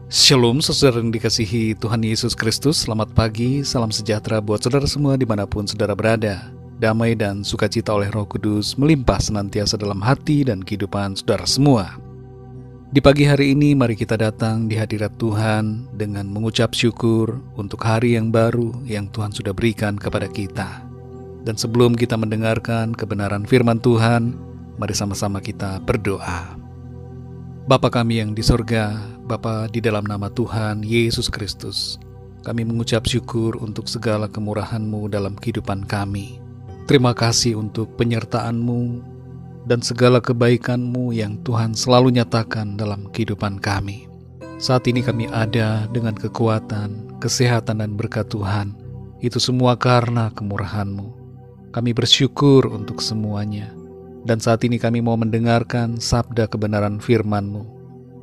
Shalom saudara yang dikasihi Tuhan Yesus Kristus. Selamat pagi, salam sejahtera buat saudara semua dimanapun saudara berada. Damai dan sukacita oleh Roh Kudus melimpah senantiasa dalam hati dan kehidupan saudara semua. Di pagi hari ini mari kita datang di hadirat Tuhan dengan mengucap syukur untuk hari yang baru yang Tuhan sudah berikan kepada kita. Dan sebelum kita mendengarkan kebenaran firman Tuhan, mari sama-sama kita berdoa. Bapa kami yang di sorga, Bapa di dalam nama Tuhan Yesus Kristus, kami mengucap syukur untuk segala kemurahan-Mu dalam kehidupan kami. Terima kasih untuk penyertaan-Mu dan segala kebaikan-Mu yang Tuhan selalu nyatakan dalam kehidupan kami. Saat ini kami ada dengan kekuatan, kesehatan dan berkat Tuhan. Itu semua karena kemurahan-Mu. Kami bersyukur untuk semuanya. Dan saat ini kami mau mendengarkan sabda kebenaran firman-Mu.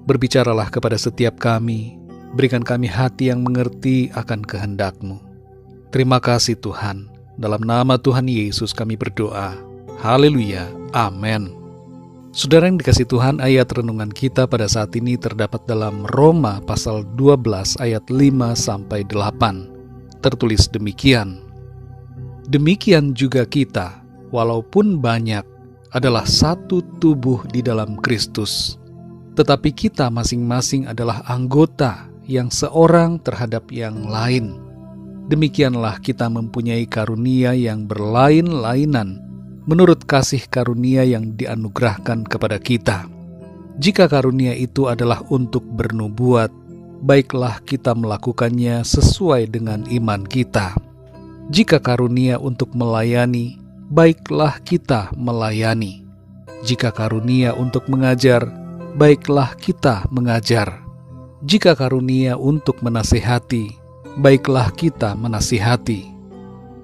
Berbicaralah kepada setiap kami, berikan kami hati yang mengerti akan kehendak-Mu. Terima kasih Tuhan, dalam nama Tuhan Yesus kami berdoa. Haleluya, amin. Saudara yang dikasihi Tuhan, ayat renungan kita pada saat ini terdapat dalam Roma pasal 12 ayat 5-8. Tertulis demikian. Demikian juga kita, walaupun banyak, adalah satu tubuh di dalam Kristus. Tetapi kita masing-masing adalah anggota yang seorang terhadap yang lain. Demikianlah kita mempunyai karunia yang berlain-lainan menurut kasih karunia yang dianugerahkan kepada kita. Jika karunia itu adalah untuk bernubuat, baiklah kita melakukannya sesuai dengan iman kita. Jika karunia untuk melayani, baiklah kita melayani. Jika karunia untuk mengajar, baiklah kita mengajar. Jika karunia untuk menasihati, baiklah kita menasihati.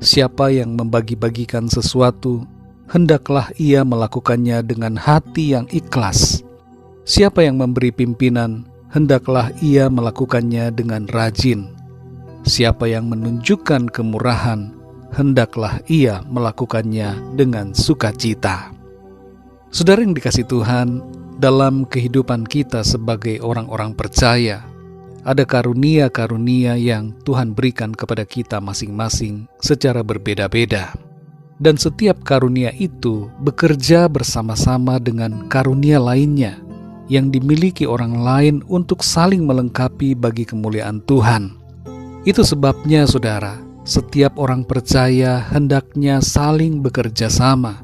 Siapa yang membagi-bagikan sesuatu, hendaklah ia melakukannya dengan hati yang ikhlas. Siapa yang memberi pimpinan, hendaklah ia melakukannya dengan rajin. Siapa yang menunjukkan kemurahan, hendaklah ia melakukannya dengan sukacita. Saudara yang dikasihi Tuhan, dalam kehidupan kita sebagai orang-orang percaya, ada karunia-karunia yang Tuhan berikan kepada kita masing-masing secara berbeda-beda. Dan setiap karunia itu bekerja bersama-sama dengan karunia lainnya yang dimiliki orang lain untuk saling melengkapi bagi kemuliaan Tuhan. Itu sebabnya saudara, setiap orang percaya hendaknya saling bekerja sama,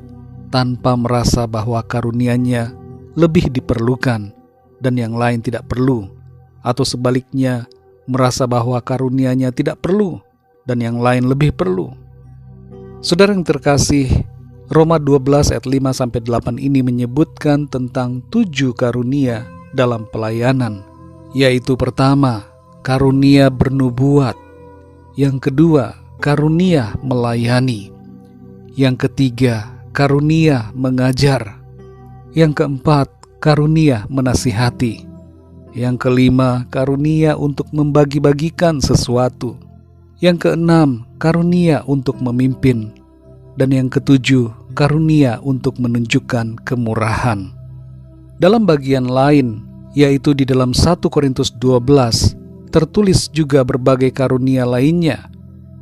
tanpa merasa bahwa karunia-Nya lebih diperlukan dan yang lain tidak perlu, atau sebaliknya merasa bahwa karunia-Nya tidak perlu dan yang lain lebih perlu. Saudara yang terkasih, Roma 12 ayat 5-8 ini menyebutkan tentang 7 karunia dalam pelayanan, yaitu pertama, karunia bernubuat. Yang kedua, karunia melayani. Yang ketiga, karunia mengajar. Yang keempat, karunia menasihati. Yang kelima, karunia untuk membagi-bagikan sesuatu. Yang keenam, karunia untuk memimpin. Dan yang ketujuh, karunia untuk menunjukkan kemurahan. Dalam bagian lain, yaitu di dalam 1 Korintus 12, tertulis juga berbagai karunia lainnya,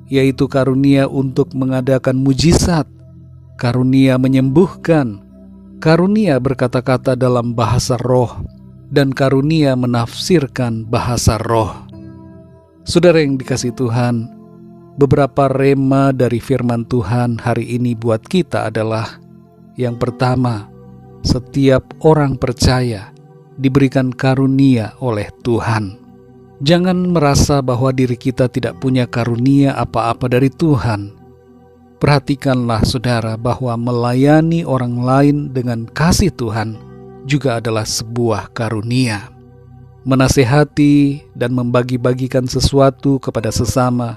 yaitu karunia untuk mengadakan mujizat, karunia menyembuhkan, karunia berkata-kata dalam bahasa roh, dan karunia menafsirkan bahasa roh. Saudara yang dikasihi Tuhan, beberapa rema dari firman Tuhan hari ini buat kita adalah, yang pertama, setiap orang percaya diberikan karunia oleh Tuhan. Jangan merasa bahwa diri kita tidak punya karunia apa-apa dari Tuhan. Perhatikanlah saudara bahwa melayani orang lain dengan kasih Tuhan juga adalah sebuah karunia. Menasehati dan membagi-bagikan sesuatu kepada sesama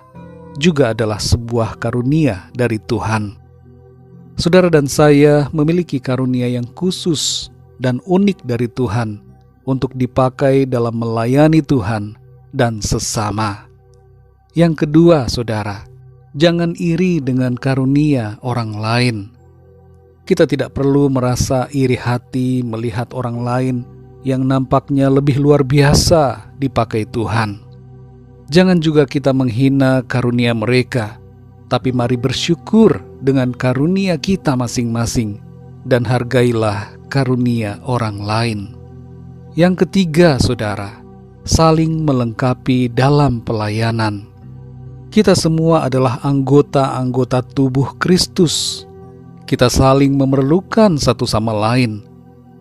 juga adalah sebuah karunia dari Tuhan. Saudara dan saya memiliki karunia yang khusus dan unik dari Tuhan untuk dipakai dalam melayani Tuhan dan sesama. Yang kedua, saudara, jangan iri dengan karunia orang lain. Kita tidak perlu merasa iri hati melihat orang lain yang nampaknya lebih luar biasa dipakai Tuhan. Jangan juga kita menghina karunia mereka, tapi mari bersyukur dengan karunia kita masing-masing dan hargailah karunia orang lain. Yang ketiga, saudara, saling melengkapi dalam pelayanan. Kita semua adalah anggota-anggota tubuh Kristus. Kita saling memerlukan satu sama lain.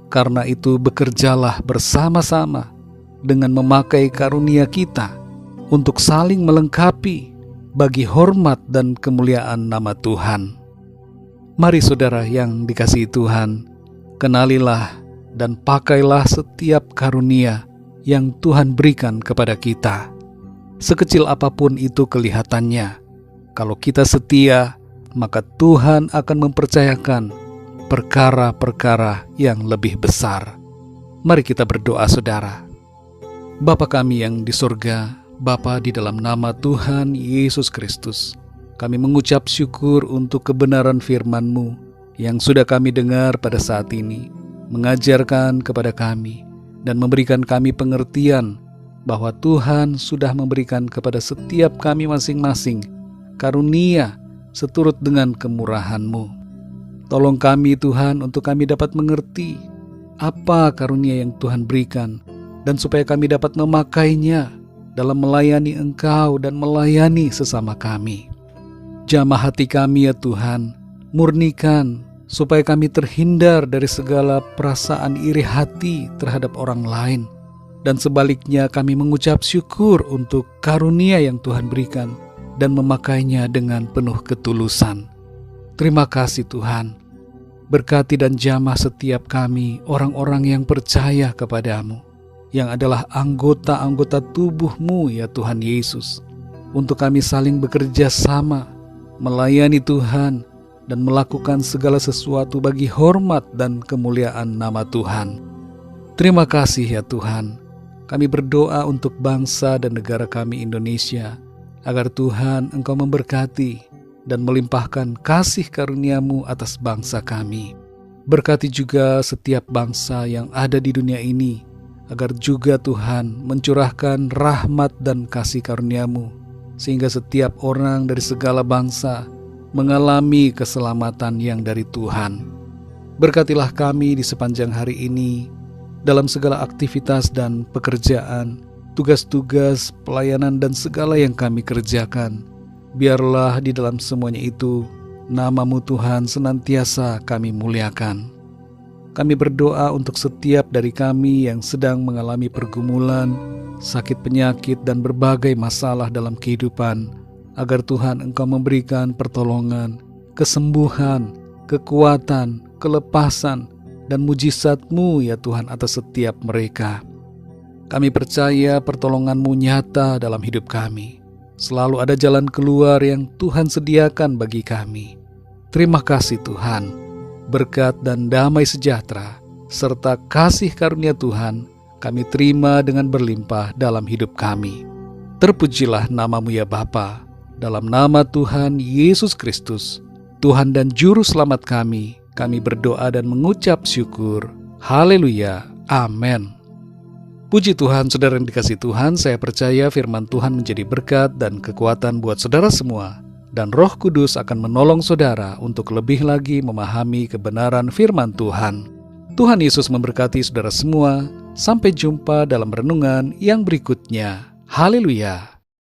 Karena itu bekerjalah bersama-sama dengan memakai karunia kita untuk saling melengkapi bagi hormat dan kemuliaan nama Tuhan. Mari saudara yang dikasihi Tuhan, kenalilah dan pakailah setiap karunia yang Tuhan berikan kepada kita. Sekecil apapun itu kelihatannya, kalau kita setia, maka Tuhan akan mempercayakan perkara-perkara yang lebih besar. Mari kita berdoa, saudara. Bapa kami yang di surga, Bapa, di dalam nama Tuhan Yesus Kristus, kami mengucap syukur untuk kebenaran firman-Mu yang sudah kami dengar pada saat ini, mengajarkan kepada kami dan memberikan kami pengertian bahwa Tuhan sudah memberikan kepada setiap kami masing-masing karunia seturut dengan kemurahan-Mu. Tolong kami Tuhan untuk kami dapat mengerti apa karunia yang Tuhan berikan, dan supaya kami dapat memakainya dalam melayani Engkau dan melayani sesama kami. Jamah hati kami ya Tuhan, murnikan supaya kami terhindar dari segala perasaan iri hati terhadap orang lain. Dan sebaliknya kami mengucap syukur untuk karunia yang Tuhan berikan dan memakainya dengan penuh ketulusan. Terima kasih Tuhan. Berkati dan jamah setiap kami, orang-orang yang percaya kepadamu, yang adalah anggota-anggota tubuh-Mu ya Tuhan Yesus, untuk kami saling bekerja sama, melayani Tuhan, dan melakukan segala sesuatu bagi hormat dan kemuliaan nama Tuhan. Terima kasih ya Tuhan. Kami berdoa untuk bangsa dan negara kami Indonesia, agar Tuhan Engkau memberkati dan melimpahkan kasih karunia-Mu atas bangsa kami. Berkati juga setiap bangsa yang ada di dunia ini, agar juga Tuhan mencurahkan rahmat dan kasih karunia-Mu, sehingga setiap orang dari segala bangsa mengalami keselamatan yang dari Tuhan. Berkatilah kami di sepanjang hari ini, dalam segala aktivitas dan pekerjaan, tugas-tugas, pelayanan dan segala yang kami kerjakan. Biarlah di dalam semuanya itu, nama-Mu Tuhan senantiasa kami muliakan. Kami berdoa untuk setiap dari kami yang sedang mengalami pergumulan, sakit penyakit dan berbagai masalah dalam kehidupan, agar Tuhan Engkau memberikan pertolongan, kesembuhan, kekuatan, kelepasan, dan mujizat-Mu ya Tuhan atas setiap mereka. Kami percaya pertolongan-Mu nyata dalam hidup kami. Selalu ada jalan keluar yang Tuhan sediakan bagi kami. Terima kasih Tuhan. Berkat dan damai sejahtera serta kasih karunia Tuhan kami terima dengan berlimpah dalam hidup kami. Terpujilah nama-Mu ya Bapa. Dalam nama Tuhan Yesus Kristus, Tuhan dan Juru Selamat kami berdoa dan mengucap syukur. Haleluya. Amin. Puji Tuhan, saudara yang dikasihi Tuhan, saya percaya firman Tuhan menjadi berkat dan kekuatan buat saudara semua. Dan Roh Kudus akan menolong saudara untuk lebih lagi memahami kebenaran firman Tuhan. Tuhan Yesus memberkati saudara semua. Sampai jumpa dalam renungan yang berikutnya. Haleluya.